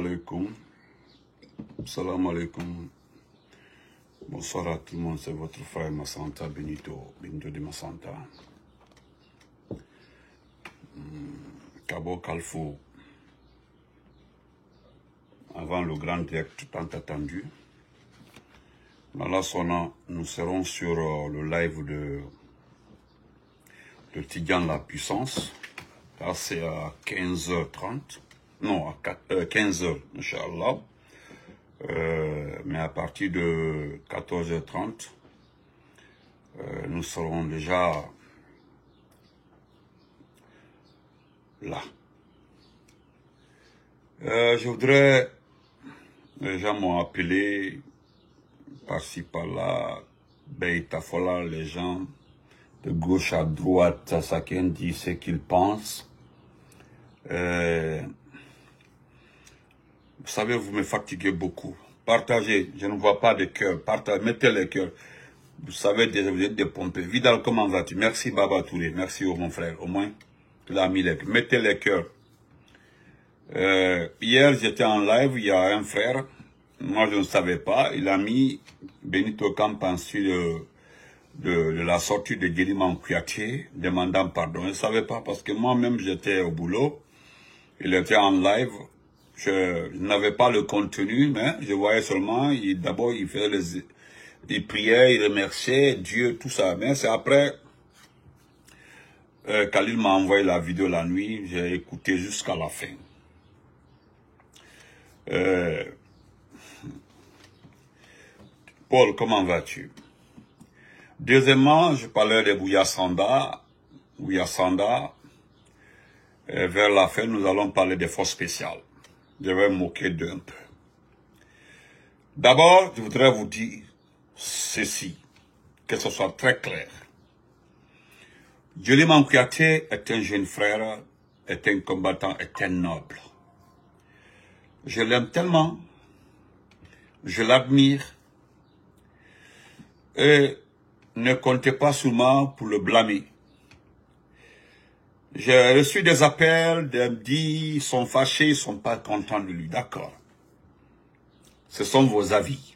alaikum. Salam alaikum. Bonsoir à tout le monde, c'est votre frère Massanta Benito de Massanta. Cabo Calfo. Avant le grand direct tant attendu. Dans la sonna, nous serons sur le live de Tidiane La Puissance. Là, c'est à 15h30. Non, à 15h, Inch'Allah. Mais à partir de 14h30, nous serons déjà là. Je voudrais, les gens m'ont appelé par-ci par-là, Beitafola, les gens de gauche à droite, chacun dit ce qu'il pense. Vous savez, vous me fatiguez beaucoup. Partagez, je ne vois pas de cœur. Partagez, mettez les cœurs. Vous savez déjà, vous êtes dépompés. Vidal, comment vas-tu? Merci Baba Touré, merci mon frère. Au moins, tu l'as mis les cœurs. Mettez les cœurs. Hier, j'étais en live, il y a un frère. Moi, je ne savais pas. Il a mis Benito Kampansu de la sortie de Guéliman Kouyaté, demandant pardon. Je ne savais pas parce que moi-même, j'étais au boulot. Il était en live. Je n'avais pas le contenu, mais je voyais seulement, d'abord il faisait il priait, il remerciait Dieu, tout ça. Mais c'est après, Khalil m'a envoyé la vidéo la nuit, j'ai écouté jusqu'à la fin. Paul, comment vas-tu? Deuxièmement, je parlais de Bouya Sanda. Vers la fin, nous allons parler des forces spéciales. Je vais me moquer d'un peu. D'abord, je voudrais vous dire ceci, que ce soit très clair. Guéliman Kouyaté est un jeune frère, est un combattant, est un noble. Je l'aime tellement, je l'admire, et ne comptez pas sur moi pour le blâmer. J'ai reçu des appels, des me disent, ils sont fâchés, ils ne sont pas contents de lui. D'accord. Ce sont vos avis.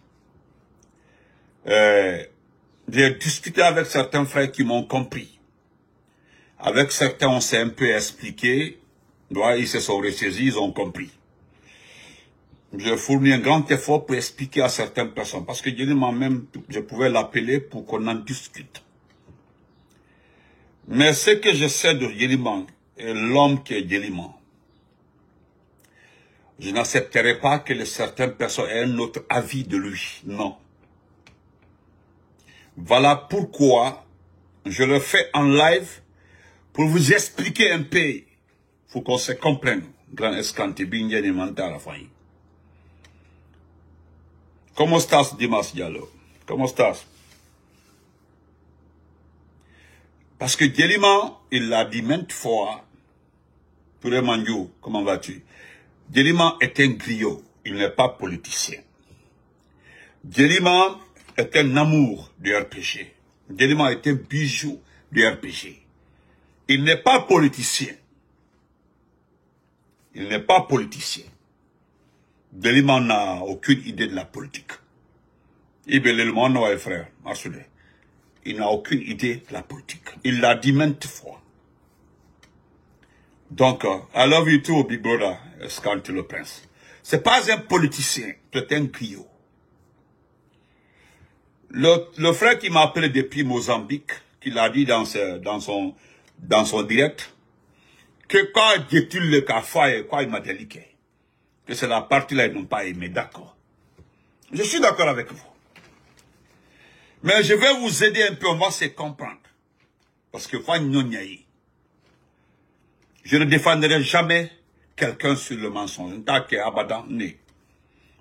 J'ai discuté avec certains frères qui m'ont compris. Avec certains, on s'est un peu expliqué. Ils se sont ressaisis, ils ont compris. J'ai fourni un grand effort pour expliquer à certaines personnes. Parce que même, je pouvais l'appeler pour qu'on en discute. Mais ce que je sais de Guéliman et l'homme qui est Guéliman, je n'accepterai pas que certaines personnes aient un autre avis de lui. Non. Voilà pourquoi je le fais en live pour vous expliquer un peu. Il faut qu'on se comprenne. Grand escanté, bien alimenté à la fin. Comment estás, Dimas Diallo? Comment estás? Parce que Guéliman, il l'a dit maintes fois, Touré Mandiou, comment vas-tu? Guéliman est un griot, il n'est pas politicien. Guéliman est un amour du RPG. Guéliman est un bijou du RPG. Il n'est pas politicien. Il n'est pas politicien. Guéliman n'a aucune idée de la politique. Il frère, il n'a aucune idée de la politique. Il l'a dit maintes fois. Donc, I love you too, Big Brother, Escanté le Prince. C'est pas un politicien, c'est un griot. Le frère qui m'a appelé depuis Mozambique, qui l'a dit dans son direct, que quand dit-il le café, quoi il m'a déliqué, que c'est la partie-là, ils n'ont pas aimé, d'accord. Je suis d'accord avec vous. Mais je vais vous aider un peu, on va se comprendre. Parce que je ne défendrai jamais quelqu'un sur le mensonge.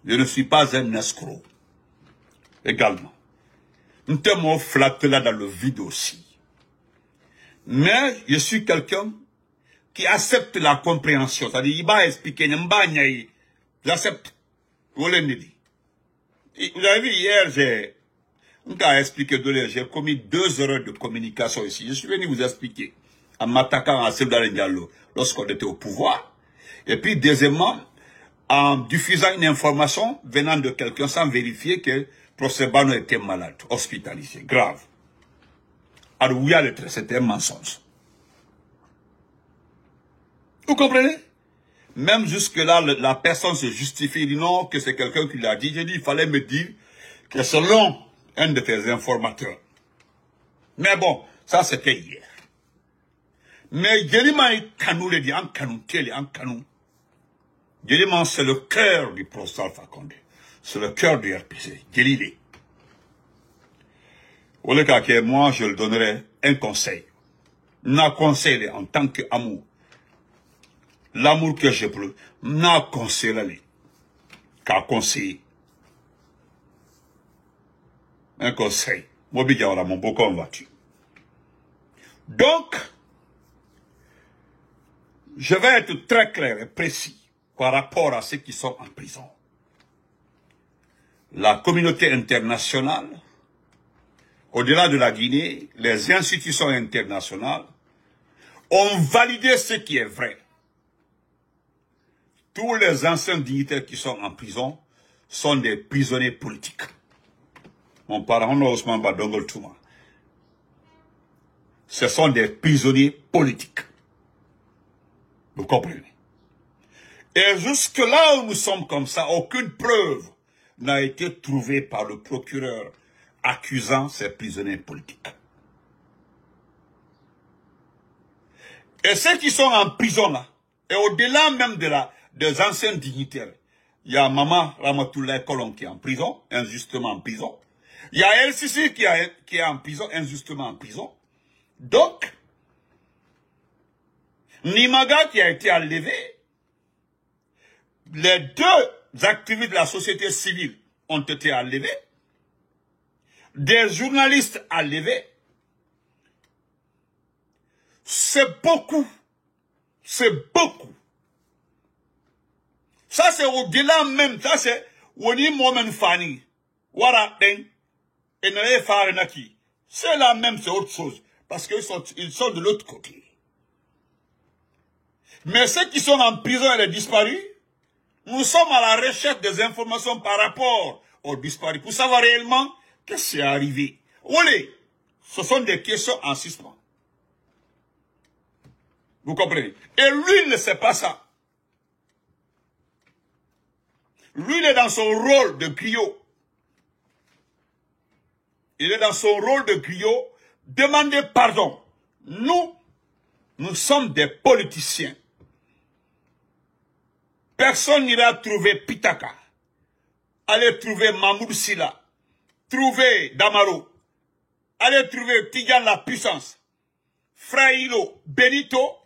Je ne suis pas un escroc. Également. Nous sommes flattés là dans le vide aussi. Mais je suis quelqu'un qui accepte la compréhension. C'est-à-dire, il va expliquer, j'accepte. Vous avez vu, hier, j'ai commis 2 erreurs de communication ici. Je suis venu vous expliquer. En m'attaquant à Sebdalen Diallo lorsqu'on était au pouvoir. Et puis, deuxièmement, en diffusant une information venant de quelqu'un sans vérifier que professeur Bano était malade, hospitalisé, grave. Alors, oui, c'était un mensonge. Vous comprenez? Même jusque-là, la personne se justifie, il dit non, que c'est quelqu'un qui l'a dit. J'ai dit, il fallait me dire que selon un de tes informateurs. Mais bon, ça c'était hier. Mais Djeliman Kanou le dit, en Kanou, en Kanou. Djeliman, c'est le cœur du professeur Alpha Condé. C'est le cœur du RPC. Djelilé. Au lieu que moi, je le donnerai un conseil. Un conseil en tant qu'amour. L'amour que j'ai pour lui. Un conseil, qu'à conseiller. Un conseil. Moi, je vais mon beau convaincu. Donc, je vais être très clair et précis par rapport à ceux qui sont en prison. La communauté internationale, au-delà de la Guinée, les institutions internationales ont validé ce qui est vrai. Tous les anciens dignitaires qui sont en prison sont des prisonniers politiques. Mon parent, Ousmane Badongol Touma. Ce sont des prisonniers politiques. Vous comprenez? Et jusque là où nous sommes comme ça, aucune preuve n'a été trouvée par le procureur accusant ces prisonniers politiques. Et ceux qui sont en prison là, et au-delà même des anciens dignitaires, il y a Maman Ramatoulaye Kolon qui est en prison, injustement en prison. Il y a LCC qui est en prison, injustement en prison. Donc, Nimaga qui a été enlevé, les deux activistes de la société civile ont été enlevés, des journalistes enlevés. C'est beaucoup. C'est beaucoup. Ça c'est au-delà même, ça c'est Woni Momen Fani. Wara Den. Et Nae Farenaki. C'est la même, c'est autre chose. Parce qu'ils sont de l'autre côté. Mais ceux qui sont en prison et les disparus, nous sommes à la recherche des informations par rapport aux disparus pour savoir réellement qu'est-ce qui est arrivé. Olé, ce sont des questions en suspens. Vous comprenez? Et lui, il ne sait pas ça. Lui, il est dans son rôle de griot. Il est dans son rôle de griot. Demandez pardon. Nous sommes des politiciens. Personne n'ira trouver Pitaka. Allez trouver Mahmoud Silla. Trouver Damaro. Allez trouver Tidiane la puissance. Fraïlo, Benito.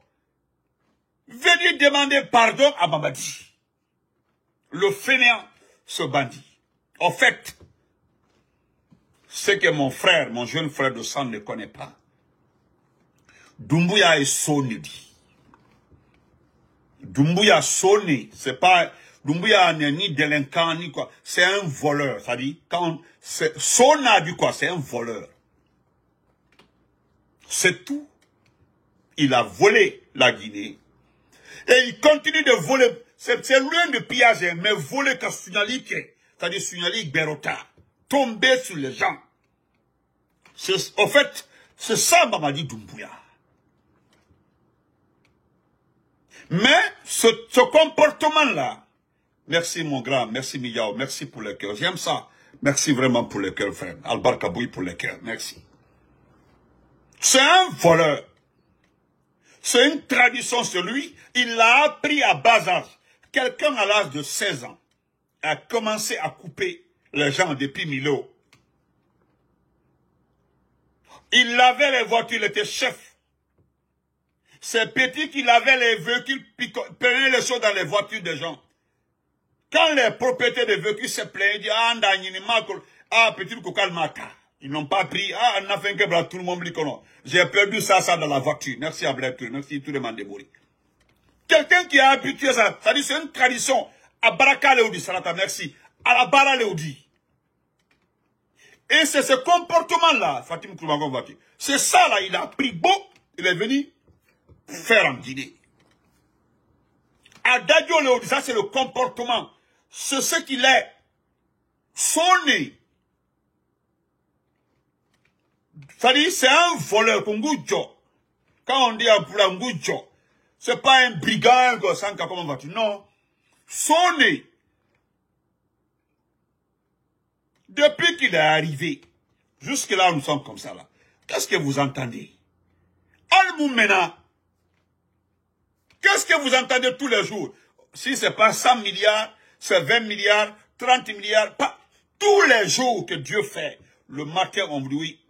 Venez demander pardon à Mamadi. Le fainéant, ce bandit. En fait, ce que mon frère, mon jeune frère de sang ne connaît pas. Doumbouya est sonné. Doumbouya sonné, c'est pas, Doumbouya n'est ni délinquant ni quoi, c'est un voleur, ça dit, quand, Sona dit quoi, c'est un voleur. C'est tout. Il a volé la Guinée. Et il continue de voler. C'est loin de pillage, mais voler quand Sunalik, c'est-à-dire Sunalik Berota, tomber sur les gens. Au fait, c'est ça Mamadi Doumbouya. Mais ce comportement-là, merci mon grand, merci Miyao, merci pour le cœur. J'aime ça. Merci vraiment pour le cœur, frère. Albar Kaboui pour le cœur, merci. C'est un voleur. C'est une tradition sur lui. Il l'a appris à bas âge. Quelqu'un à l'âge de 16 ans a commencé à couper les gens depuis Milo. Il avait les voitures, il était chef. C'est petit qu'il avait les véhicules, prenait les choses dans les voitures des gens. Quand les propriétaires des véhicules se plaignent, ils disent, ah, petit Koukal Maka. Ils n'ont pas pris, ah, on a fait un kebra, tout le monde dit que non. J'ai perdu ça dans la voiture. Merci à Blaitour, merci tout le monde débouré. Quelqu'un qui a habitué ça, ça dit, c'est une tradition. À Baraka Léoudi, Salata, merci. À la Bara Léoudi. Et c'est ce comportement-là, Fatim Koumagon Vati. C'est ça, là, il a pris beau, il est venu faire en Guinée. Adagio le ça c'est le comportement. C'est ce qu'il est. Son nez. C'est-à-dire, c'est un voleur, Kungujo. Quand on dit un Ngujo, c'est pas un brigand, comment vas-tu? Non. Son nez. Depuis qu'il est arrivé, jusque là, nous sommes comme ça, là. Qu'est-ce que vous entendez? Al-Moumena. Qu'est-ce que vous entendez tous les jours? Si c'est pas 100 milliards, c'est 20 milliards, 30 milliards, pas. Tous les jours que Dieu fait, le matin, on bruit.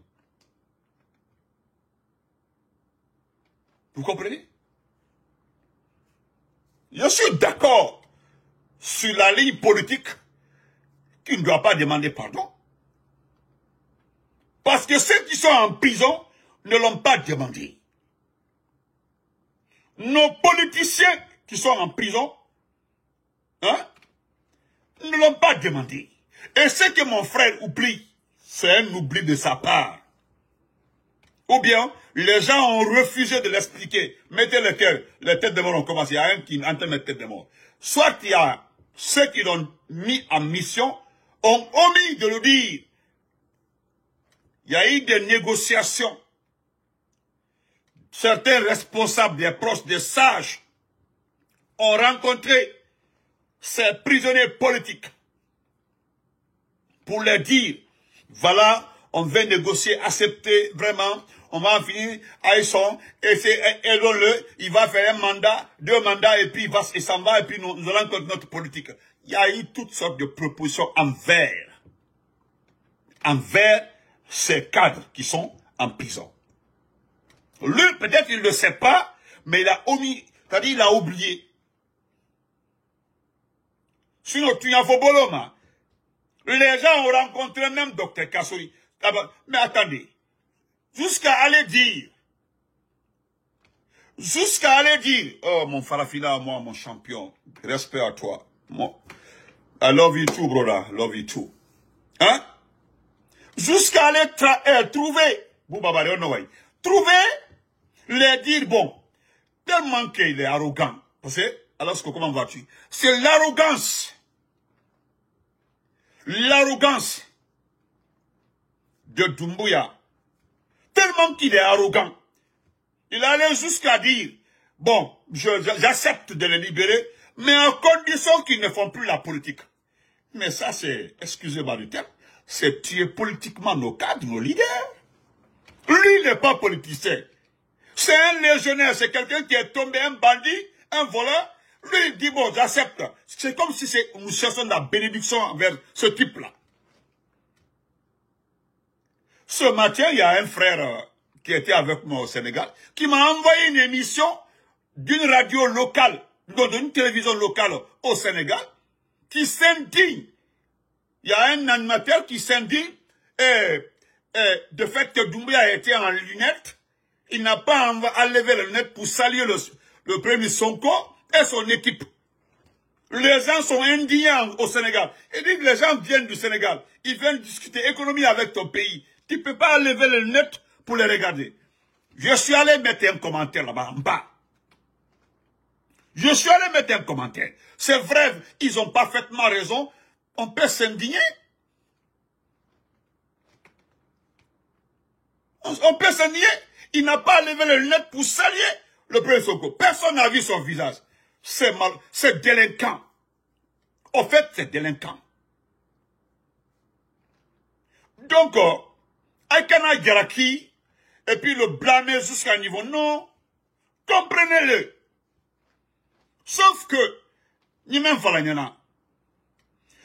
Vous comprenez? Je suis d'accord sur la ligne politique qui ne doit pas demander pardon. Parce que ceux qui sont en prison ne l'ont pas demandé. Nos politiciens qui sont en prison, hein, ne l'ont pas demandé. Et ce que mon frère oublie, c'est un oubli de sa part. Ou bien, les gens ont refusé de l'expliquer. Mettez les têtes de mort ont commencé. Il y a un qui entend mettre tête de mort. Soit il y a ceux qui l'ont mis en mission, ont omis de le dire. Il y a eu des négociations. Certains responsables, des proches, des sages, ont rencontré ces prisonniers politiques pour leur dire, voilà, on veut négocier, accepter vraiment, on va en finir, Aïsson, aidons-le, il va faire un mandat, 2 mandats, et puis il s'en va, et puis nous allons continuer notre politique. Il y a eu toutes sortes de propositions envers ces cadres qui sont en prison. Lui, peut-être il ne le sait pas, mais il a omis, c'est-à-dire il a oublié. Sinon, tu n'as pas boloma. Les gens ont rencontré même Dr Kassori. Mais attendez, jusqu'à aller dire, oh mon Farafina, moi, mon champion, respect à toi. I love you too, brother, love you too. Hein? Jusqu'à aller trouver, les dire, bon, tellement qu'il est arrogant. Parce que, alors comment vas-tu? C'est l'arrogance. L'arrogance de Doumbouya. Tellement qu'il est arrogant. Il allait jusqu'à dire, bon, j'accepte de les libérer, mais en condition qu'ils ne font plus la politique. Mais ça, c'est, excusez-moi du terme, c'est tuer politiquement nos cadres, nos leaders. Lui n'est pas politicien. C'est un légionnaire, c'est quelqu'un qui est tombé, un bandit, un voleur. Lui, il dit, bon, j'accepte. C'est comme si nous cherchions la bénédiction envers ce type-là. Ce matin, il y a un frère qui était avec moi au Sénégal, qui m'a envoyé une émission d'une radio locale, d'une télévision locale au Sénégal, qui s'indigne. Il y a un animateur qui s'indigne de fait que Doumbouya a été en lunettes. Il n'a pas enlevé les lunettes pour saluer le premier Sonko et son équipe. Les gens sont indignés au Sénégal. Il dit que les gens viennent du Sénégal. Ils viennent discuter économie avec ton pays. Tu ne peux pas enlever les lunettes pour les regarder. Je suis allé mettre un commentaire là-bas en bas. Je suis allé mettre un commentaire. C'est vrai, ils ont parfaitement raison. On peut s'indigner. On peut s'indigner. Il n'a pas levé les lunettes pour saluer le premier Sonko. Personne n'a vu son visage. C'est délinquant. Au fait, c'est délinquant. Donc, Aikana Garaki, et puis le blâmer jusqu'à un niveau, non. Comprenez-le. Sauf que, ni même Falanyana,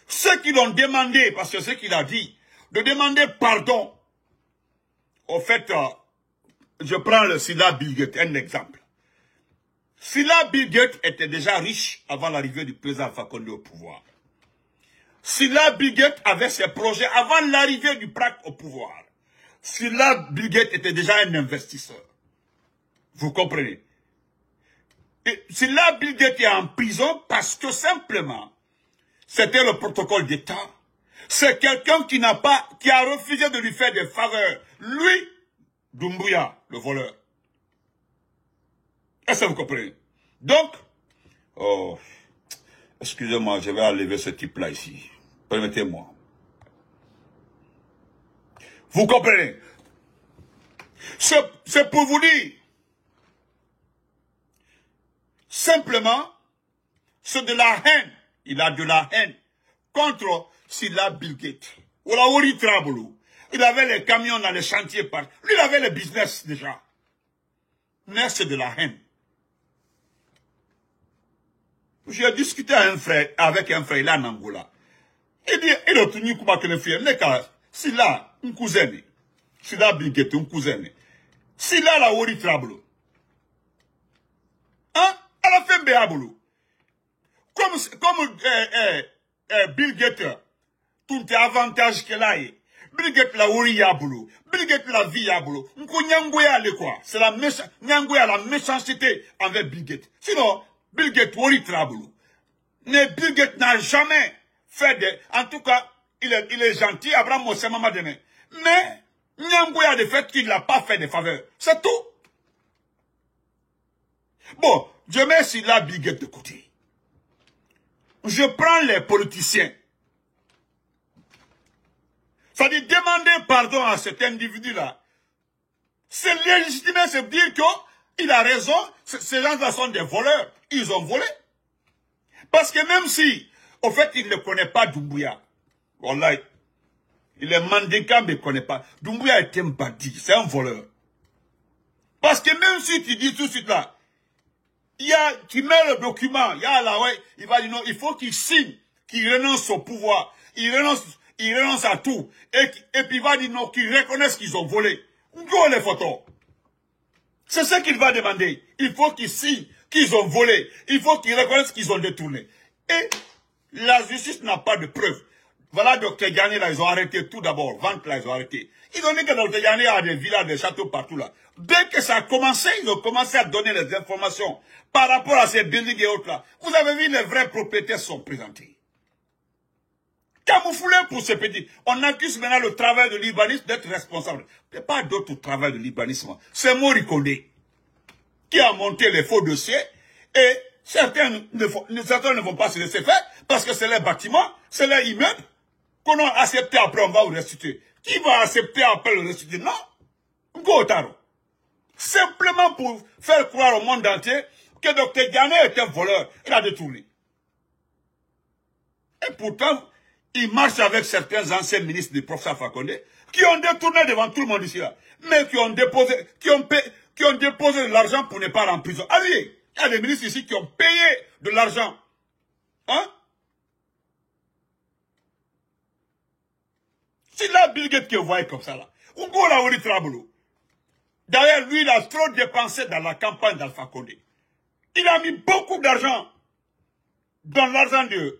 ceux qui l'ont demandé, parce que ce qu'il a dit, de demander pardon, au fait, je prends le Silla Bilguet, un exemple. Silla Bilguet était déjà riche avant l'arrivée du président Alpha Condé au pouvoir. Silla Bilguet avait ses projets avant l'arrivée du PRAC au pouvoir. Silla Bilguet était déjà un investisseur. Vous comprenez? Et Silla Bilguet est en prison parce que simplement, c'était le protocole d'État. C'est quelqu'un qui a refusé de lui faire des faveurs. Lui, Doumbouya, le voleur. Est-ce que vous comprenez? Donc, Oh, excusez-moi, je vais enlever ce type-là ici. Permettez-moi. Vous comprenez? C'est pour vous dire. Simplement, c'est de la haine. Il a de la haine contre Silla Bill Gates. Il avait les camions dans les chantiers. Lui, il avait le business déjà. Mais c'est de la haine. J'ai discuté avec un frère, là, en Angola. Il dit, il a tenu comme un frère. Silla, un cousin. Silla Bill Gates, un cousin. Silla, la wori trablo. Hein? À la fin, béabolo. Comme Bill Gates, tout est avantage qu'elle a. Bill Gates la wori yabolo. Bill Gates la vie yabolo. Nko nyangoya le quoi. C'est la méchanceté envers Bill Gates. Sinon, Bill Gates wori trabolo. Mais Bill Gates n'a jamais fait de... En tout cas, il est gentil, Abraham Mosé Mamadene. Mais, nyangoya de fait qu'il n'a pas fait de faveur. C'est tout. Bon, je mets si la Bill Gates de côté. Je prends les politiciens. Ça dit demander pardon à cet individu-là. C'est légitime, c'est dire qu'il a raison. Ces gens-là sont des voleurs. Ils ont volé. Parce que même si, au fait, il ne connaît pas Doumbouya. Wallahi. Il est mandinka, mais il ne connaît pas. Doumbouya est un bandit. C'est un voleur. Parce que même si tu dis tout de suite là, tu mets le document, il va dire non, il faut qu'il signe, qu'il renonce au pouvoir, il renonce à tout, et puis il va dire non, qu'il reconnaisse qu'ils ont volé. Où les photos? C'est ce qu'il va demander. Il faut qu'ils signent qu'ils ont volé, il faut qu'ils reconnaissent qu'ils ont détourné. Et la justice n'a pas de preuves. Voilà, Dr. Diané, là, ils ont arrêté tout d'abord, vente là, ils ont arrêté. Ils ont dit que Dr. Diané a des villas, des châteaux partout là. Dès que ça a commencé, ils ont commencé à donner les informations par rapport à ces buildings et autres là. Vous avez vu, les vrais propriétaires sont présentés. Camouflés pour ces petits. On accuse maintenant le travail de l'urbanisme d'être responsable. Il n'y a pas d'autre travail de l'urbanisme. C'est Morikone qui a monté les faux dossiers et certains ne vont pas se laisser faire parce que c'est les bâtiments, c'est les immeubles qu'on a accepté après, on va vous restituer. Qui va accepter après le restituer? Non. Gotaro. Simplement pour faire croire au monde entier que Dr. Diané est un voleur. Il a détourné. Et pourtant, il marche avec certains anciens ministres du professeur Fakonde qui ont détourné devant tout le monde ici là. Mais qui ont déposé de l'argent pour ne pas aller en prison. Allez, il y a des ministres ici qui ont payé de l'argent. Hein? C'est là Bill Gates que vous voyez comme ça là. D'ailleurs, lui, il a trop dépensé dans la campagne d'Alpha Condé. Il a mis beaucoup d'argent dans l'argent de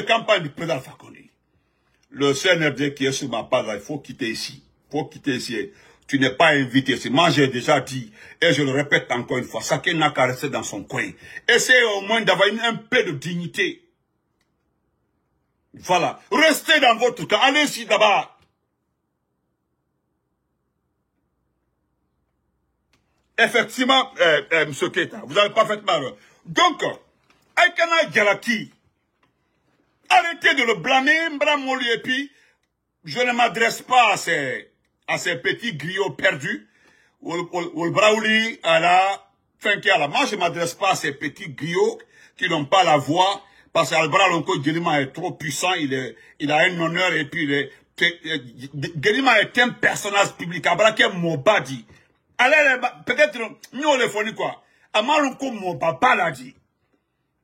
campagne du président Alpha Condé. Le CNRD qui est sur ma page, il faut quitter ici. Il faut quitter ici. Tu n'es pas invité ici. Moi, j'ai déjà dit, et je le répète encore une fois, chacun n'a qu'à rester dans son coin. Essayez au moins d'avoir un peu de dignité. Voilà. Restez dans votre camp. Allez ici d'abord. Effectivement, M. Keita, vous avez parfaitement raison. Donc, Aikana Djalaki, arrêtez de le blâmer, Mbramoli, et puis, je ne m'adresse pas à ces petits griots perdus, ou le Braouli, à la fin qui à la moi, je ne m'adresse pas à ces petits griots qui n'ont pas la voix, parce qu'Albra Lonko Guélima est trop puissant, il a un honneur, et puis, Guélima est un personnage public, Abraké Mobadi. Allez, peut-être, nous on les fournit quoi. Amalunko Mobaba l'a dit.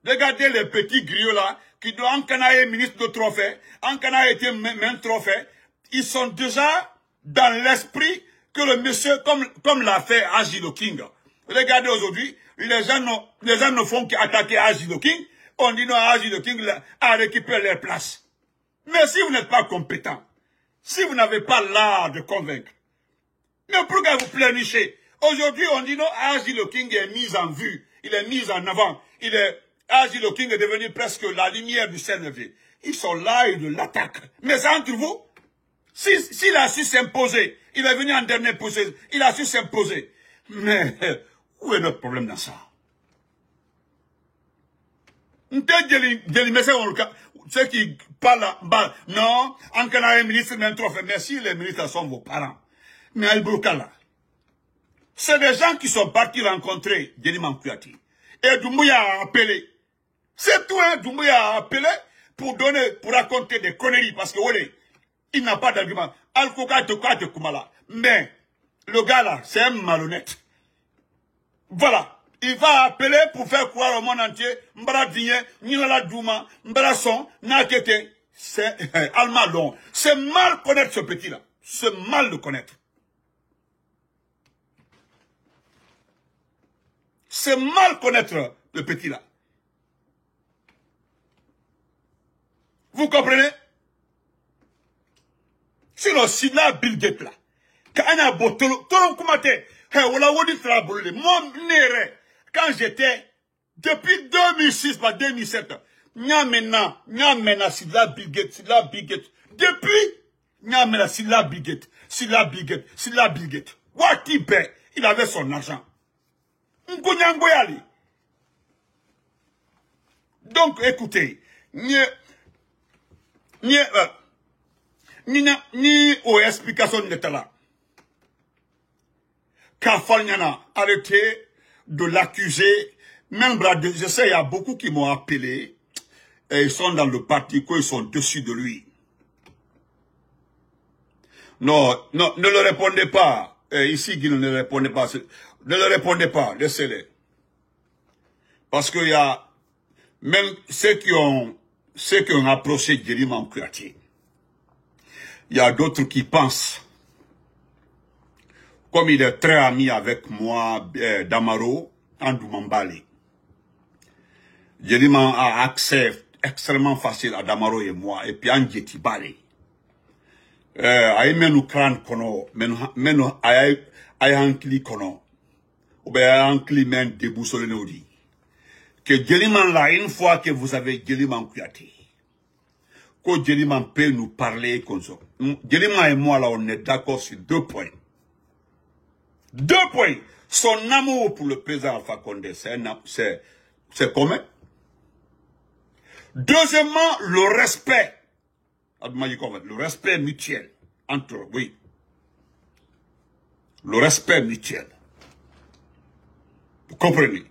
Regardez les petits griots là, qui doivent en Canaïe ministre de trophée, en Canaïe été même trophée, ils sont déjà dans l'esprit que le monsieur, comme l'a fait Agilo King. Regardez aujourd'hui, les gens ne font qu'attaquer Agilo King, on dit non, Agilo King a récupéré leur place. Mais si vous n'êtes pas compétent, si vous n'avez pas l'art de convaincre, mais pourquoi vous pleurnichez? Aujourd'hui, on dit non, Agilo King est mis en vue, il est mis en avant, Agilo King est devenu presque la lumière du CNV. Ils sont là, ils l'attaquent. Mais entre vous, s'il a su s'imposer, il est venu en dernier poussé, il a su s'imposer. Mais où est notre problème dans ça? Ceux qui parlent, non, en Canada, ministre, même trop fait. Merci, les ministres sont vos parents. Mais Al-Burkala, c'est des gens qui sont partis rencontrer Djeliman Kouyaté. Et Doumbouya a appelé. C'est tout, hein, Doumbouya a appelé pour raconter des conneries. Parce que, ouais, il n'a pas d'argument. Al-Kouka te Koumala. Mais, le gars là, c'est un malhonnête. Voilà. Il va appeler pour faire croire au monde entier, Mbara Digne, Nilala Douma, Mbara Son, Nakete. C'est Almalon. C'est mal connaître ce petit-là. C'est mal le connaître. C'est mal connaître le petit-là. Vous comprenez? Sinon, si là, Bill Gates là, quand on a beau, tout le monde, quand j'étais, depuis 2006 par 2007, Nyamena, c'est la Bill Gates, Depuis, Nyamena, c'est la Bill Gates, Watibe, il avait son argent. Donc, écoutez, ni aux explications de là. Kafalnyana, arrêtez de l'accuser. Même, je sais, il y a beaucoup qui m'ont appelé. Et ils sont dans le parti, ils sont dessus de lui. Non, ne le répondez pas. Ici, Guy, ne répondez pas. Ne le répondez pas, laissez-les. Parce qu'il y a, même ceux qui ont approché Djeliman Kouyaté, il y a d'autres qui pensent, comme il est très ami avec moi, Damaro, Andoumambali. Djeliman a accès extrêmement facile à Damaro et moi, et puis Andjeti Bali. Aïe menu kran kono, menu aïe ankli kono, ou bien ankli men déboussolé neudi. Que Djeliman là, une fois que vous avez Djeliman Kouyaté, que Djeliman peut nous parler comme ça. Djeliman et moi là, on est d'accord sur 2 points. 2 points. Son amour pour le président Alpha Condé, c'est commun. Deuxièmement, le respect. Le respect mutuel. Entre, oui. Le respect mutuel. Vous comprenez?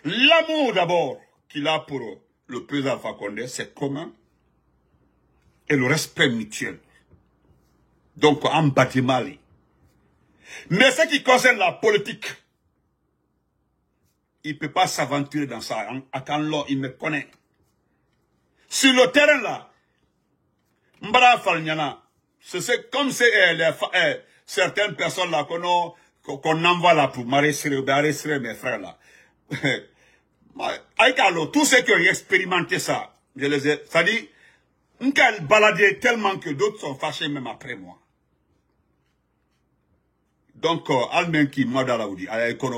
L'amour d'abord qu'il a pour le président Alpha Condé, c'est commun. Et le respect mutuel. Donc, en bâtiment. Mais ce qui concerne la politique, il ne peut pas s'aventurer dans ça. Attends-le, il me connaît. Sur le terrain là, Mbara Falnyana, c'est comme certaines personnes là qu'on envoie là pour m'arrêter mes frères là. Tous ceux qui ont expérimenté ça, je les ai, ça dit, on a baladé tellement que d'autres sont fâchés même après moi. Donc, Almen qui m'a dans la Oudi, à l'école,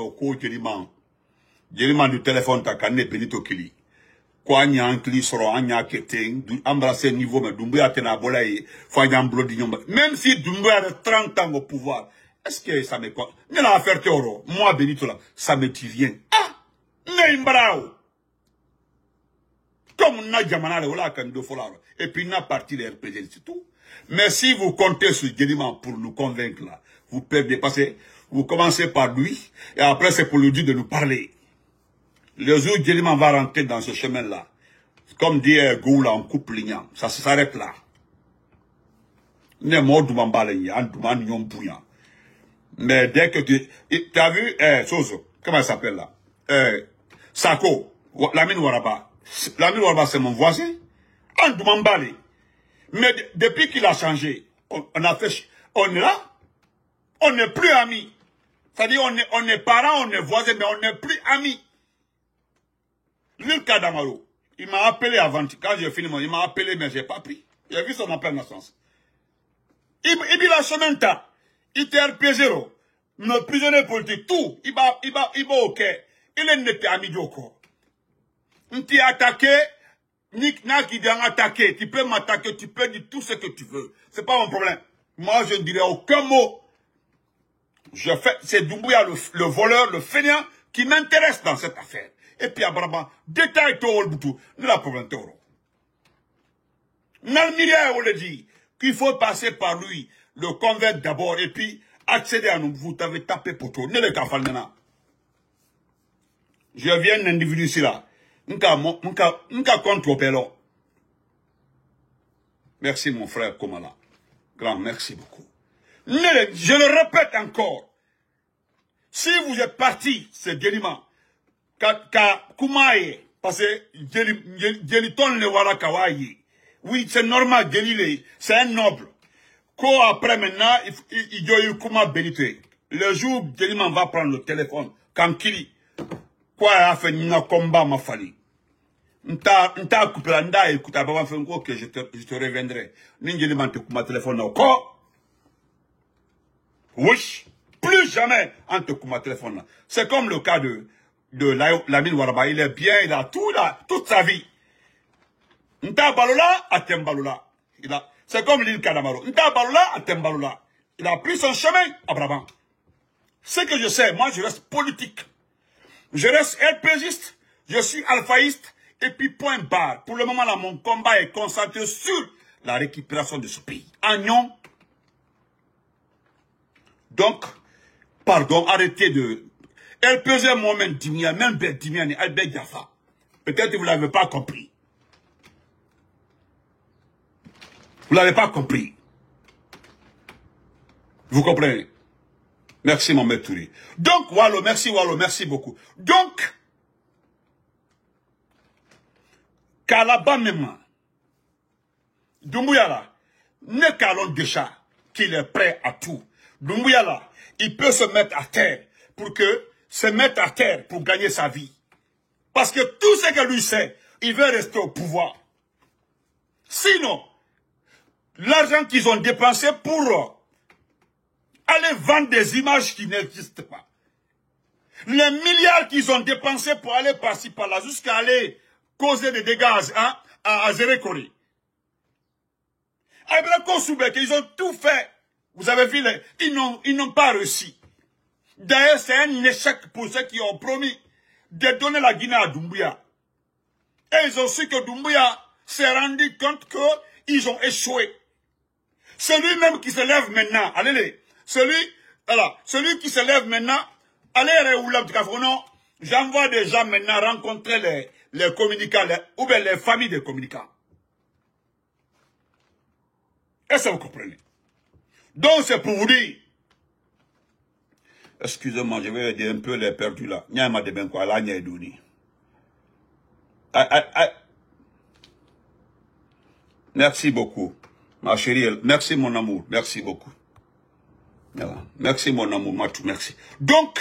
Djeliman du téléphone, t'as qu'à ne benito kili. Quoi, n'y a un cli sur un n'y a qu'éteint, embrasser niveau, mais Doumbouya tena bolaye, faut y en même si Doumbouya a 30 ans au pouvoir, est-ce que ça me quoi? N'y a affaire théoro, moi benito là, ça me dit rien. Ah! Neimbrao! Comme n'a jamana le wala kan do folaro. Et puis n'a parti les RPG, c'est tout. Mais si vous comptez sur Djeliman pour nous convaincre là, vous perdez, parce que vous commencez par lui, et après c'est pour lui dire de nous parler. Le jour où Djeliman va rentrer dans ce chemin-là, comme dit Goula, on coupe l'ignant, ça s'arrête là. Mais dès que tu as vu, Soso, comment elle s'appelle là? Sako, Lamine Waraba. Lamine Waraba, c'est mon voisin. Andoumambali. Mais depuis qu'il a changé, on est là, on n'est plus amis. C'est-à-dire, on est parents, on est voisins, mais on n'est plus amis. L'île Kadamaro, il m'a appelé avant, quand j'ai fini, il m'a appelé, mais j'ai pas pris. J'ai vu son appel naissance. Il dit la semaine là, il était RP0, nos prisonniers politiques, tout, il va ok. Il n'était ami d'Oko. Il t'a attaqué, Nick Nak, attaqué, tu peux m'attaquer, tu peux dire tout ce que tu veux. C'est pas mon problème. Moi, je ne dirai aucun mot. C'est Doumbouya, le voleur, le fainéant, qui m'intéresse dans cette affaire. Et puis, Abraham, détail tout le boutou. Nous la problème toro. Nalmiria, on le dit, qu'il faut passer par lui, le convaincre d'abord, et puis, accéder à nous. Vous t'avez tapé pour tout. Ne le kafal nana. Je viens d'un individu ici là. M'ka contre pelo. Merci mon frère Komala. Grand, merci beaucoup. Je le répète encore. Si vous êtes parti, c'est Guélima. Kumaye, parce que Guéliton le wala kawaii. Oui, c'est normal, Guélilé, c'est un noble. Quoi après maintenant, il y a eu Kuma Benité. Le jour, Guélima va prendre le téléphone. Kankili. Quoi a fait un combat ma famille? N'ta coupé la nda écoute à Baba Fengo que je te reviendrai. N'ingéliman te coupe ma téléphone encore. Oui. Plus jamais on te coupe ma téléphone. C'est comme le cas de Lamine Waraba. Il est bien, il a tout là, toute sa vie. N'ta balola, atem balola. C'est comme l'île Kadamaro. N'ta balola, atem balola. Il a pris son chemin à Brabant. Ce que je sais, moi je reste politique. Je reste RPGiste, je suis alphaïste, et puis point barre. Pour le moment là, mon combat est concentré sur la récupération de ce pays. Agnon. Donc, pardon, arrêtez de... RPG moi-même, Dimia, même Dimiani, Albert Jaffa. Peut-être que vous ne l'avez pas compris. Vous ne l'avez pas compris. Vous comprenez? Merci, mon maître Touré. Donc, Wallo, merci beaucoup. Donc, Kalaba même, Doumbouya ne calons déjà qu'il est prêt à tout. Doumbouya il peut se mettre à terre pour gagner sa vie. Parce que tout ce que lui sait, il veut rester au pouvoir. Sinon, l'argent qu'ils ont dépensé pour aller vendre des images qui n'existent pas. Les milliards qu'ils ont dépensés pour aller par-ci, par-là, jusqu'à aller causer des dégâts à Zérékori. À Ibrahim Soubek, ils ont tout fait. Vous avez vu, ils n'ont pas réussi. D'ailleurs, c'est un échec pour ceux qui ont promis de donner la Guinée à Doumbouya. Et ils ont su que Doumbouya s'est rendu compte qu'ils ont échoué. Celui-même qui se lève maintenant, allez, celui qui se lève maintenant, allez, j'envoie des gens maintenant rencontrer les communicants, ou bien les familles des communicants. Est-ce que vous comprenez? Donc c'est pour vous dire, excusez-moi, je vais aider un peu les perdus là. Merci beaucoup, ma chérie, merci mon amour, merci beaucoup. Merci mon amour, Matou, merci. Donc,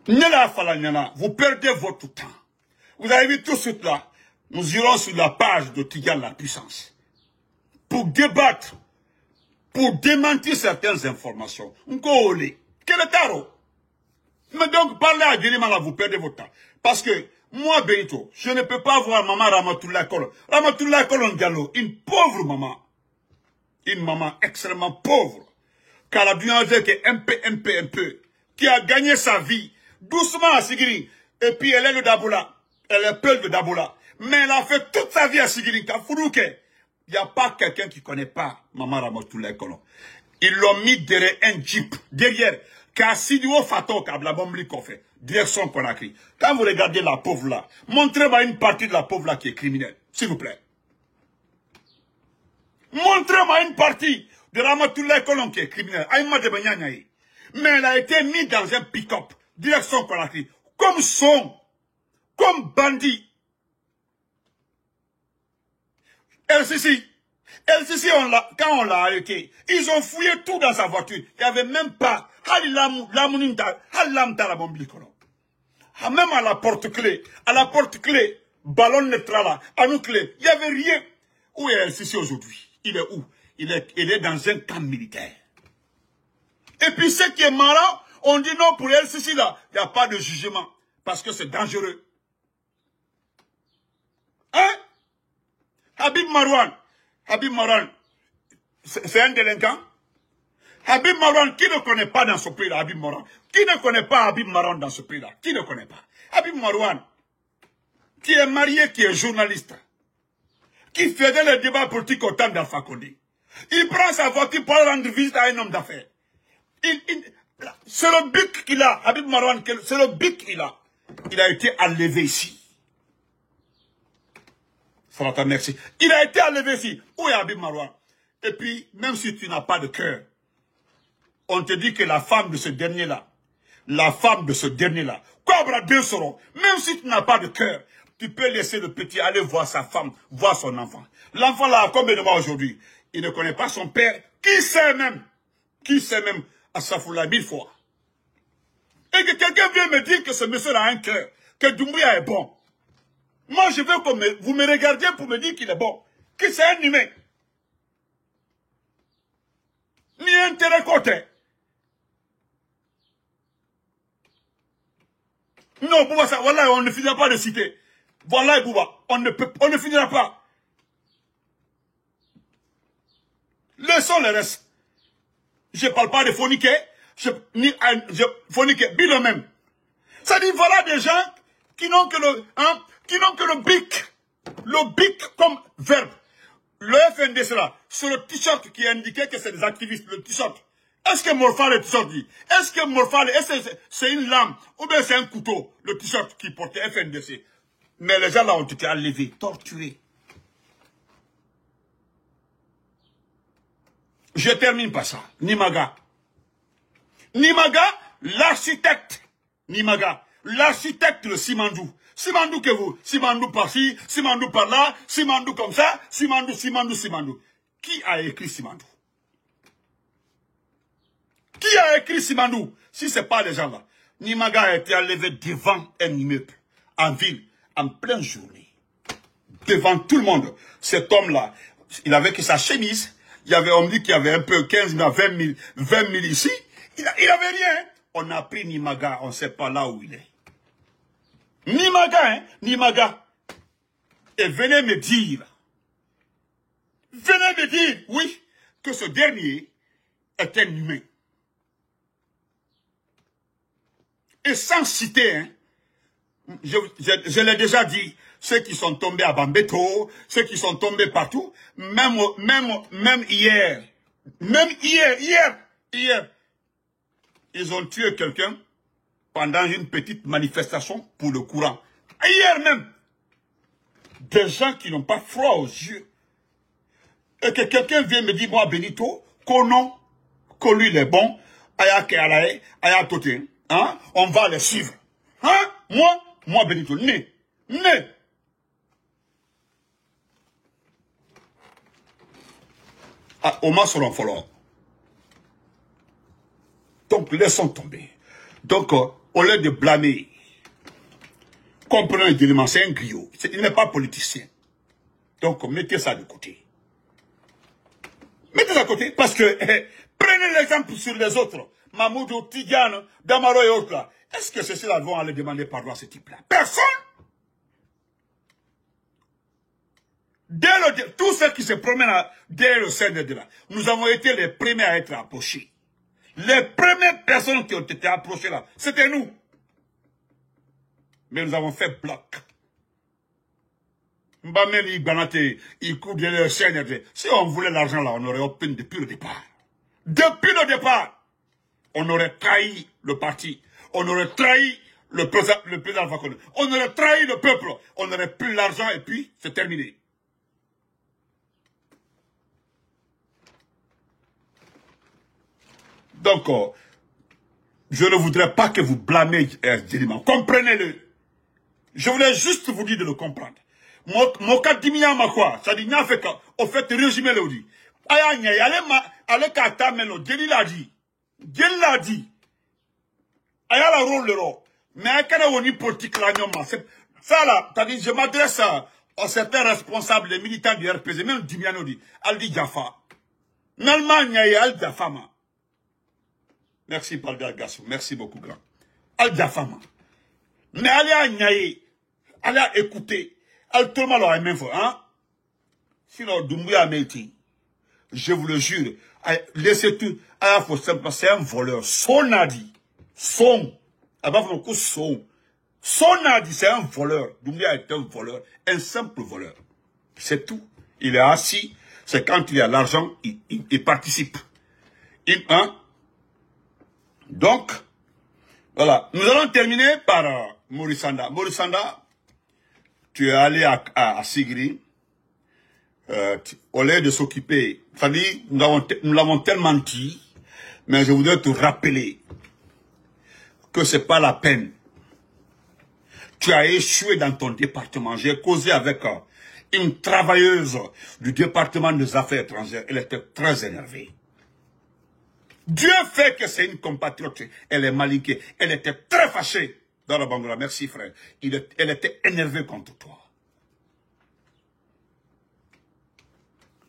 vous perdez votre temps. Vous avez vu tout de suite là, nous irons sur la page de Tigan la puissance. Pour débattre, pour démentir certaines informations. Quel est taro? Mais donc, parlez à Guélima là, vous perdez votre temps. Parce que, moi, Benito, je ne peux pas voir maman Ramatoulaye Kolon. Ramatoulaye Kolon Diallo, une pauvre maman. Une maman extrêmement pauvre. Car la Dunaze qui est un peu, qui a gagné sa vie, doucement à Sigiri. Et puis elle est le Daboula. Elle est Peul de Daboula. Mais elle a fait toute sa vie à Sigiri. Il n'y a pas quelqu'un qui ne connaît pas Maman Ramatoulaye Kolon. Ils l'ont mis derrière un jeep. Derrière. Car Sidio Fato, Kablabombli Kofé. Direction Conakry. Quand vous regardez la pauvre là, montrez-moi une partie de la pauvre là qui est criminelle. S'il vous plaît. Montrez-moi une partie de Ramatoulaye Kolon qui est criminelle. Mais elle a été mise dans un pick-up. Direction Conakry. Comme bandit. LCC, quand on l'a arrêté, ils ont fouillé tout dans sa voiture. Il n'y avait même pas. Même à la porte-clé, ballon neutral, à nous clé, il n'y avait rien. Où est LCC aujourd'hui? Il est où? Il est dans un camp militaire. Et puis ce qui est marrant, on dit non pour LCC là, il n'y a pas de jugement. Parce que c'est dangereux. Hein? Habib Marwan, c'est un délinquant. Habib Marwan, qui ne connaît pas dans ce pays-là, Habib Marwan? Qui ne connaît pas Habib Marwan dans ce pays-là? Qui ne connaît pas? Habib Marouane, qui est marié, qui est journaliste, qui faisait le débat politique au temps d'Alpha Condé. Il prend sa voiture pour rendre visite à un homme d'affaires. C'est le but qu'il a, Habib Marouane, c'est le but qu'il a. Il a été enlevé ici. Salata, merci. Il a été enlevé ici. Où est Habib Marouane? Et puis, même si tu n'as pas de cœur, on te dit que la femme de ce dernier-là, Cobra deux seront, même si tu n'as pas de cœur, tu peux laisser le petit aller voir sa femme, voir son enfant. L'enfant là a combien de mois aujourd'hui? Il ne connaît pas son père. Qui sait même à Safoula 1000 fois. Et que quelqu'un vienne me dire que ce monsieur a un cœur, que Doumbouya est bon. Moi, je veux que vous me regardiez pour me dire qu'il est bon. Que c'est un humain. Ni intérêt côté. Non, Bouba, ça, voilà, on ne finira pas de citer. Voilà, Bouba, on ne finira pas. Laissons le reste. Je ne parle pas de phoniquer, phoniquer, bidon même. Ça dit, voilà des gens qui n'ont que le bic comme verbe. Le FNDC là, sur le t-shirt qui indiquait que c'est des activistes, le t-shirt. Est-ce que Morphal le t-shirt dit? Est-ce que Morphal, c'est une lame ou bien c'est un couteau, le t-shirt qui portait FNDC? Mais les gens là ont été enlevés, torturés. Je termine par ça. Nimaga. Nimaga, l'architecte. Nimaga, l'architecte de Simandou. Simandou que vous. Simandou par-ci, Simandou par-là, Simandou comme ça, Simandou. Qui a écrit Simandou? Qui a écrit Simandou? Si ce n'est pas les gens là. Nimaga a été enlevé devant un immeuble, en ville, en pleine journée. Devant tout le monde. Cet homme-là, il avait que sa chemise. Il y avait, on me dit qu'il y avait un peu 15 000, 20 000 ici. Il avait rien. On a pris Nimaga, on ne sait pas là où il est. Nimaga. Et venez me dire, oui, que ce dernier est un humain. Et sans citer, je l'ai déjà dit, ceux qui sont tombés à Bambeto, ceux qui sont tombés partout, même hier, ils ont tué quelqu'un pendant une petite manifestation pour le courant. Hier même, des gens qui n'ont pas froid aux yeux. Et que quelqu'un vient me dire, moi Benito, que lui il est bon, aya toté, hein, on va les suivre. Hein, moi Benito, né. Oma Solon Folor. Donc, laissons tomber. Donc, au lieu de blâmer, comprenez l'élément, c'est un griot. Il n'est pas politicien. Donc, mettez ça de côté. Mettez ça de côté, parce que, prenez l'exemple sur les autres. Mamoudou, Tidiane, Damaro et autres là. Est-ce que ceux-là vont aller demander pardon à ce type-là? Personne! Tous ceux qui se promènent derrière le CND là, nous avons été les premiers à être approchés. Les premières personnes qui ont été approchées là, c'était nous. Mais nous avons fait bloc. Mbameli, Banate, il court derrière le CND. Si on voulait l'argent là, on aurait obtenu depuis le départ. Depuis le départ, on aurait trahi le parti. On aurait trahi le président Alpha Condé. On aurait trahi le peuple. On aurait pris l'argent et puis c'est terminé. Donc, je ne voudrais pas que vous blâmez Djelima. Comprenez-le. Je voulais juste vous dire de le comprendre. Moka dimia makwa, ça dit n'a fait au fait résumer le dit. Aya nya allez kata meno Djeli l'a dit. Aya la rôle le ro. Mais akana woni politique la nyoma. Ça là, t'as dit je m'adresse à certains responsables, les militants du RPZ, même Dimiano dit Aldi Jaffa. N'Allemagne y Al Jaffa. Merci, Balda Gassou. Merci beaucoup, grand. Al-Jafama. Mais allez à Nyaye, allez à écouter. Tout le monde a même fois, hein? Sinon, Doumbouya Meiti, je vous le jure, laissez tout, c'est un voleur. Son a dit. Son. Ah bah, son. Son a dit, c'est un voleur. Doumbia est un voleur, un simple voleur. C'est tout. Il est assis, c'est quand il a l'argent, il participe. Donc, voilà. Nous allons terminer par Maurice Sanda. Maurice Sanda, tu es allé à Sigri, au lieu de s'occuper, c'est-à-dire, nous l'avons tellement dit, mais je voudrais te rappeler que c'est pas la peine. Tu as échoué dans ton département. J'ai causé avec une travailleuse du département des affaires étrangères. Elle était très énervée. Dieu fait que c'est une compatriote. Elle est maliquée. Elle était très fâchée dans le Bangla. Merci frère. Elle était énervée contre toi.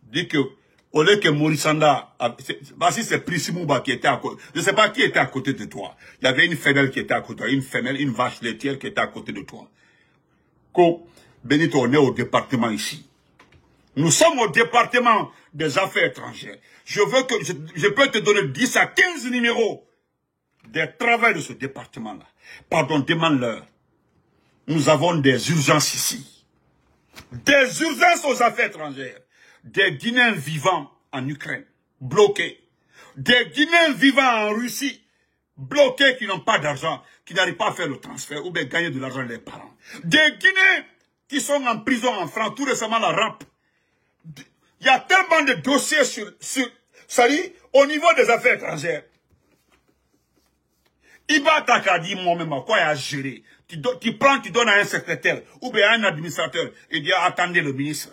Dis que, au lieu que Maurice Sanda, si c'est Prissimouba qui était à côté, je ne sais pas qui était à côté de toi. Il y avait une femelle qui était à côté de toi, une femelle, une vache laitière qui était à côté de toi. Benito, on est au département ici. Nous sommes au département des affaires étrangères. Je peux te donner 10 à 15 numéros des travaux de ce département-là. Pardon, demande-leur. Nous avons des urgences ici. Des urgences aux affaires étrangères. Des Guinéens vivants en Ukraine, bloqués. Des Guinéens vivants en Russie, bloqués, qui n'ont pas d'argent, qui n'arrivent pas à faire le transfert, ou bien gagner de l'argent les parents. Des Guinéens qui sont en prison en France, tout récemment la RAP. Il y a tellement de dossiers au niveau des affaires étrangères. Iba Taka dit moi-même quoi il a géré. Tu prends, tu donnes à un secrétaire, ou bien à un administrateur, et dit attendez le ministre.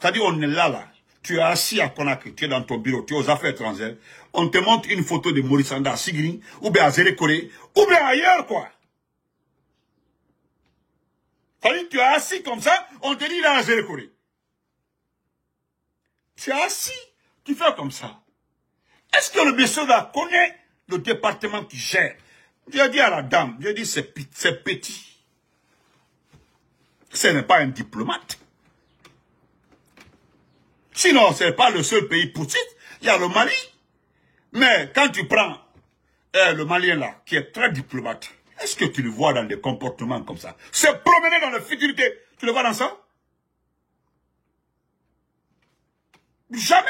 C'est-à-dire, on est là. Tu es assis à Conakry, tu es dans ton bureau, tu es aux affaires étrangères. On te montre une photo de Maurice Sanda à Sigri, ou bien à Zérékoré, ou bien ailleurs, quoi. C'est-à-dire, tu es assis comme ça, on te dit là à Zérékoré. Tu es assis, tu fais comme ça. Est-ce que le monsieur là connaît le département qui gère? J'ai dit à la dame, j'ai dit c'est petit. Ce n'est pas un diplomate. Sinon, ce n'est pas le seul pays petite. Il y a le Mali. Mais quand tu prends le Malien là, qui est très diplomate, est-ce que tu le vois dans des comportements comme ça? Se promener dans la futilité, tu le vois dans ça? Jamais.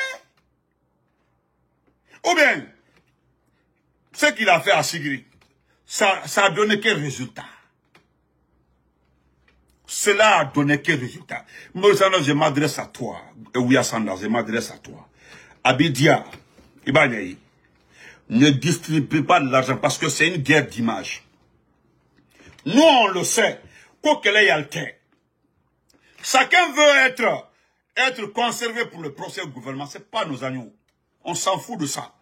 Ou bien, ce qu'il a fait à Sigri, ça a donné quel résultat? Cela a donné quel résultat? Maurice Sanda, je m'adresse à toi. Ouya Sanda, je m'adresse à toi. Abidia, Ibanaï, ne distribue pas de l'argent parce que c'est une guerre d'image. Nous, on le sait. Quoi qu'elle ait alté. Chacun veut être conservé pour le procès au gouvernement. Ce n'est pas nos agneaux. On s'en fout de ça.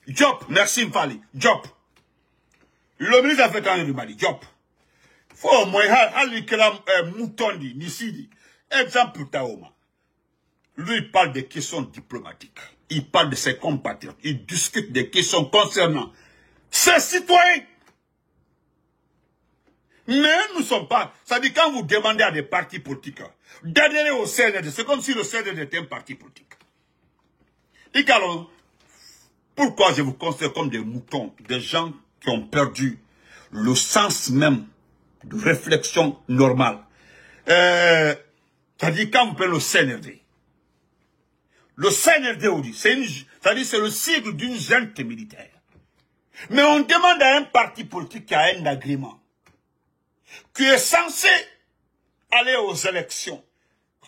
Job, merci Mfali. Job. Le ministre des Affaires étrangères du Mali. Job. Faut au moins, Moutondi, Nisidi. Exemple, Taoma. Lui, il parle des questions diplomatiques. Il parle de ses compatriotes. Il discute des questions concernant ses citoyens. Mais nous ne sommes pas. Ça dit quand vous demandez à des partis politiques d'adhérer au CND, c'est comme si le CND était un parti politique. Et alors, pourquoi je vous considère comme des moutons, des gens qui ont perdu le sens même de réflexion normale. C'est-à-dire quand vous prenez le CNRD. Le CNRD, c'est-à-dire c'est le sigle d'une junte militaire. Mais on demande à un parti politique qui a un agrément, qui est censé aller aux élections,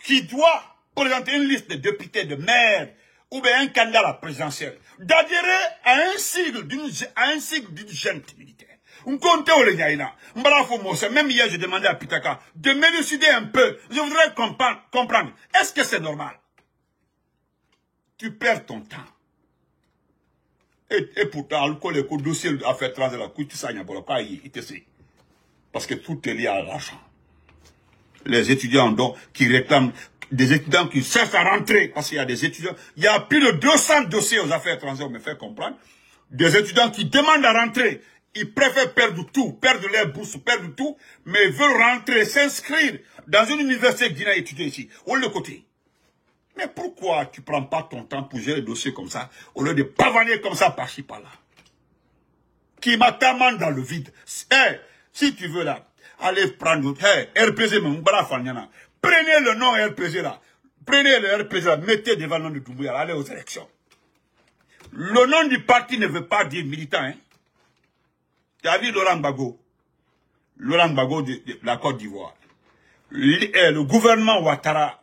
qui doit présenter une liste de députés, de maires, ou bien un candidat à la présidentielle, d'adhérer à un sigle d'une junte militaire. Même hier, j'ai demandé à Pitaka de m'élucider un peu. Je voudrais comprendre. Est-ce que c'est normal? Tu perds ton temps. Et pourtant, le dossier d'affaires étrangères, parce que tout est lié à l'argent. Les étudiants qui réclament, des étudiants qui cherchent à rentrer, parce qu'il y a des étudiants, il y a plus de 200 dossiers aux affaires étrangères, on me fait comprendre. Des étudiants qui demandent à rentrer. Ils préfèrent perdre tout, perdre les bourses, perdre tout, mais ils veulent rentrer, s'inscrire dans une université guinéenne et étudier ici, au lieu de côté. Mais pourquoi tu ne prends pas ton temps pour gérer le dossier comme ça, au lieu de pavaner comme ça par-ci, par-là? Qui m'a tellement dans le vide. Si tu veux là, allez prendre, hey, RPG, prenez le nom RPG là. Prenez le RPG là, mettez devant le nom de Doumbouya, allez aux élections. Le nom du parti ne veut pas dire militant, hein. Tu as vu Laurent Gbagbo? Laurent Gbagbo de la Côte d'Ivoire. Le gouvernement Ouattara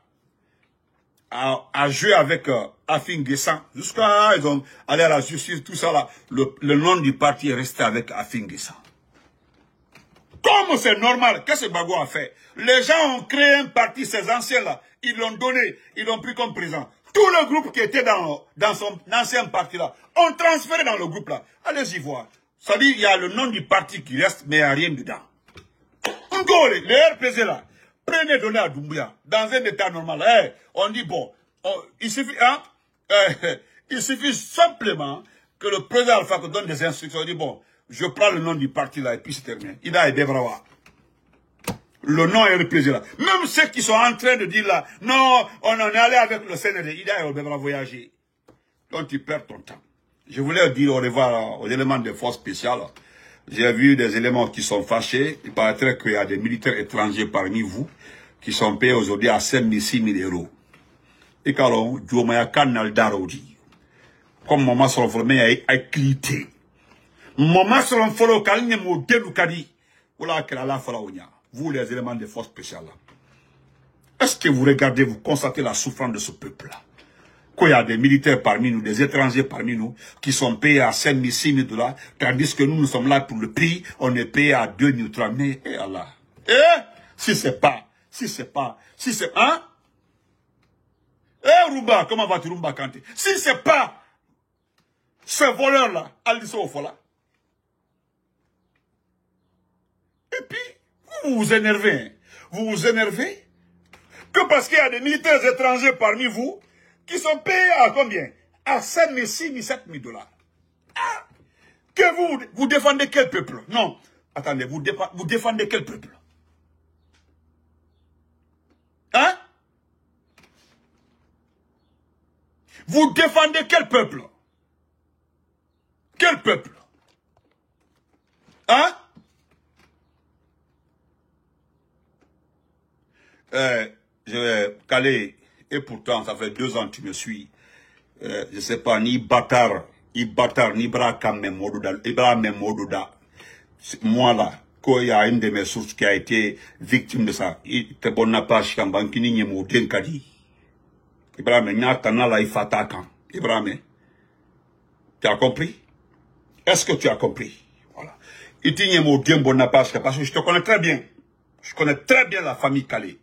a joué avec Afin Guessan. Jusqu'à ils ont allé à la justice, tout ça là. Le nom du parti est resté avec Afin Guessan. Comme c'est normal, qu'est-ce que Gbagbo a fait? Les gens ont créé un parti, ces anciens là, ils l'ont donné, ils l'ont pris comme président. Tout le groupe qui était dans son ancien parti là, ont transféré dans le groupe là. Allez-y voir. Ça dit, il y a le nom du parti qui reste, mais il n'y a rien dedans. Les RPG là, prenez, donnez à Doumbouya, dans un état normal. Hey, on dit bon, il suffit, hein, il suffit simplement que le président Alpha donne des instructions. Il dit bon, je prends le nom du parti là et puis c'est terminé. Il a aidé Brawa. Le nom est RPG là. Même ceux qui sont en train de dire là, non, on en est allé avec le CND, il a voyager. Donc tu perds ton temps. Je voulais dire au revoir aux éléments des forces spéciales. J'ai vu des éléments qui sont fâchés. Il paraîtrait qu'il y a des militaires étrangers parmi vous qui sont payés aujourd'hui à 5 000, 6 000 euros. Et quand Djomaya Kanal Darodi, comme maman se reformé à écliter. Maman se reformé à écliter. Vous, les éléments des forces spéciales. Est-ce que vous regardez, vous constatez la souffrance de ce peuple-là? Qu'il y a des militaires parmi nous, des étrangers parmi nous, qui sont payés à 5 000, 6 000 $, tandis que nous sommes là pour le pays, on est payé à 2 000, 3 000, et Allah. Si c'est, hein? Rumba, comment va-tu Rumba Kanté? Si c'est pas ce voleur-là, Aliso Ofola. Et puis, vous vous énervez, hein? Vous vous énervez que parce qu'il y a des militaires étrangers parmi vous, qui sont payés à combien? À 5 000, 6 000, 7 000 $. Ah, que vous défendez quel peuple? Non. Attendez, vous défendez quel peuple? Hein? Vous défendez quel peuple? Quel peuple? Hein? Je vais caler. Et pourtant, ça fait 2 ans que tu me suis. Je ne sais pas, ni bâtard, ni Braka Memodouda. Moi là, quand il y a une de mes sources qui a été victime de ça, il te bonne page quand Bankini Nyemo Denkadi. Ibrahim, Nyatana la Ifatakan. Ibrahim, tu as compris? Est-ce que tu as compris? Voilà. Il dit Nyemo Bonaparte parce que je te connais très bien. Je connais très bien la famille Calais.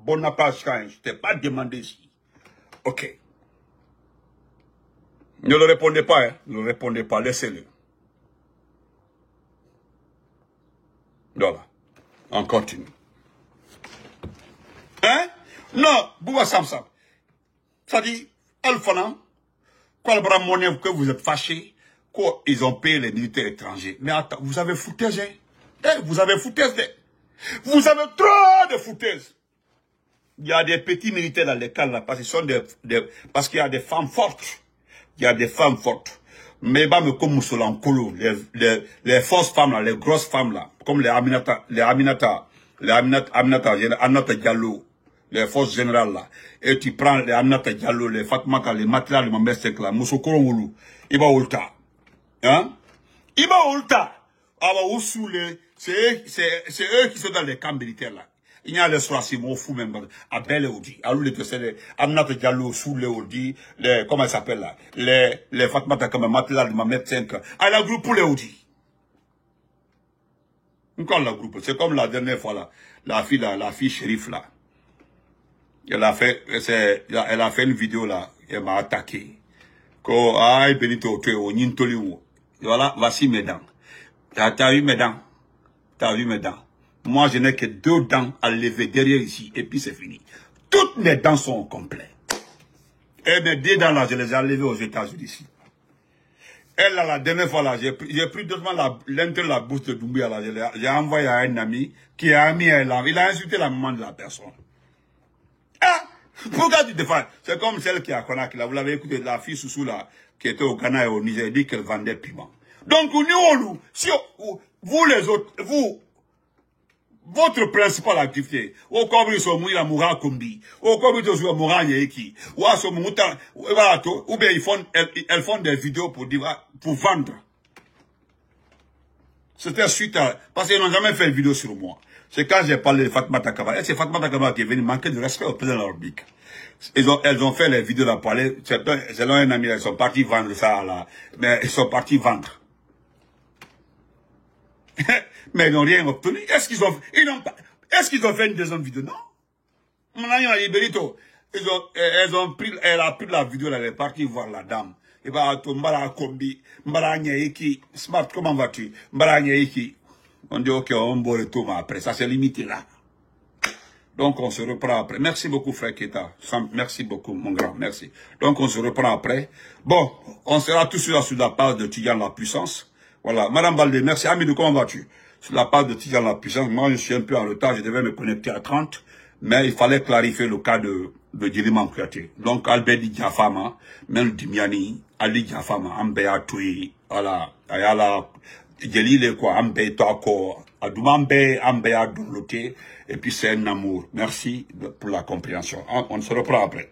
Bonaparte, je ne t'ai pas demandé ici. Ok. Ne le répondez pas, hein. Ne le répondez pas, laissez-le. Voilà. On continue. Hein? Non, Bouba Samsam. Ça dit, Alphanan, que vous êtes fâchés, qu'ils ont payé les militaires étrangers. Mais attends, vous avez foutaise, hein? Vous avez foutaise, vous avez trop de foutaise. Il y a des petits militaires dans les camps là, parce qu'il y a des femmes fortes. Il y a des femmes fortes. Mais comme Moussoulankolo, les fausses femmes là, les grosses femmes là, comme les Aminata Diallo, les forces générales là. Et tu prends les Aminata Diallo, les Fatmata, les Matla, les Mambestek là, Moussokoro Moulou, Iba Ulta. Hein? Iba Ulta. C'est eux qui sont dans les camps militaires là. Il y a les soissons fous même à Belle Audi. Alors les c'est Aminata Diallo sous les Audi, les comment ça s'appelle là, les Fatmata comme Matla de Mamet 5. À la groupe pour les Audi. Encore la groupe, c'est comme la dernière fois là, la fille shérif là. Elle a fait une vidéo là, elle m'a attaqué. Ko ay Benito tu au Nintoli. Voilà, voici mes dents. T'as vu mes dents? T'as vu mes dents? Moi, je n'ai que 2 dents à lever derrière ici, et puis c'est fini. Toutes mes dents sont au complet. Et mes 2 dents là, je les ai enlevées aux États-Unis ici. Elle là, la dernière fois là, j'ai pris doucement l'entrée de la bouche de Doumbouya là, j'ai envoyé à un ami qui a mis un là, il a insulté la maman de la personne. Ah! Pourquoi tu te fais? C'est comme celle qui a Conakry là, vous l'avez écouté, la fille Soussou là, qui était au Ghana et au Niger, dit qu'elle vendait piment. Donc, nous, si vous les autres, votre principale activité, au Kobri Somoui la Moura Kombi, au Kobri Tozo Moura Nyeki, ou à Somouta, ou bien elles font des vidéos pour vendre. C'était suite à, parce qu'ils n'ont jamais fait une vidéo sur moi. C'est quand j'ai parlé de Fatmata Kabala. Et c'est Fatmata Kabala qui est venu manquer de respect au président de la République. Elles ont fait les vidéos là pour aller, selon un ami, elles sont partis vendre ça là, mais ils sont partis vendre. Mais ils n'ont rien obtenu. Est-ce qu'ils ont fait une deuxième vidéo? Non. Elle a pris la vidéo, elle est partie voir la dame. Et bah, Mbara Kombi, Mbara Nyeki, Smart, comment vas-tu? Mbara Nyeki. On dit, ok, on boit le tout, mais après, ça c'est limité là. Donc, on se reprend après. Merci beaucoup, frère Keta. Merci beaucoup, mon grand, merci. Donc, on se reprend après. Bon, on sera tous sur la page de Tidjane la puissance. Voilà. Madame Baldé, merci. Amidou, comment vas-tu? Sur la page de Tidjane la puissance. Moi, je suis un peu en retard. Je devais me connecter à 30. Mais il fallait clarifier le cas de Djiliman Kouyaté. Donc, Albedi Diafama, même Dimiani, Ali Diafama, Ambea Toui, voilà, Ayala, Djelile quoi, Ambe Toako, Adoumambe, Ambea Douloté, et puis c'est un amour. Merci pour la compréhension. On se reprend après.